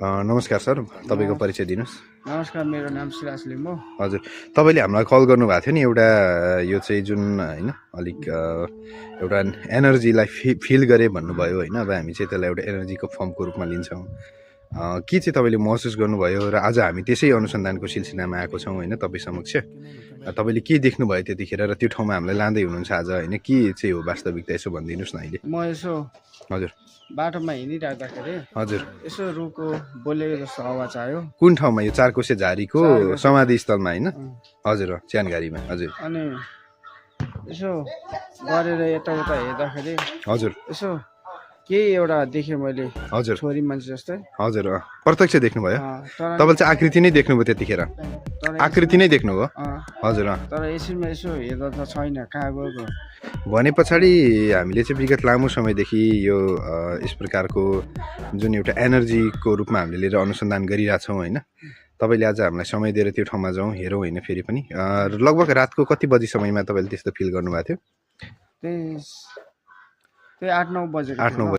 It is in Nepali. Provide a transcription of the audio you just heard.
नमस्कार सर, तपाईँको परिचय दिनुहोस्। नमस्कार, मेरो नाम सिराज लिम्बू। हजुर, तपाईँले हामीलाई कल गर्नुभएको थियो नि एउटा यो चाहिँ जुन होइन अलिक एउटा एनर्जीलाई फिल गरे भन्नुभयो होइन। अब हामी चाहिँ त्यसलाई एउटा एनर्जीको फर्मको रूपमा लिन्छौँ। के चाहिँ तपाईँले महसुस गर्नुभयो र आज हामी त्यसै अनुसन्धानको सिलसिलामा आएको छौँ होइन तपाईँ समक्ष। तपाईँले के देख्नुभयो त्यतिखेर र त्यो ठाउँमा हामीलाई लाँदै हुनुहुन्छ आज होइन, के चाहिँ हो वास्तविकता यसो भनिदिनुहोस् न अहिले। म यसो हजुर बाटोमा हिँडिराख्दाखेरि हजुर यसो रुखको बोलेको जस्तो आवाज आयो। कुन ठाउँमा? यो चारकोसे झारीको समाधि स्थलमा होइन? हजुर च्यानघारीमा। हजुर अनि यसो गरेर यताउता हेर्दाखेरि हजुर यसो केही एउटा देखेँ मैले। हजुर छोरी मान्छे जस्तै। हजुर प्रत्यक्ष देख्नुभयो? तर तपाईँले चाहिँ आकृति नै देख्नुभयो त्यतिखेर? आकृति नै देख्नुभयो? हजुर। तर एकछिनमा यसो हेर्दा त छैन, कहाँ गएको भने पछाडि हामीले चाहिँ विगत लामो समयदेखि यो यस प्रकारको जुन एउटा एनर्जीको रूपमा हामीले लिएर अनुसन्धान गरिरहेछौँ होइन। तपाईँले आज हामीलाई समय दिएर त्यो ठाउँमा जाउँ हेरौँ होइन। फेरि पनि लगभग रातको कति बजी समयमा तपाईँले त्यस्तो फिल गर्नुभएको थियो? त्यही 8-9 बजे। 8-9 बजी।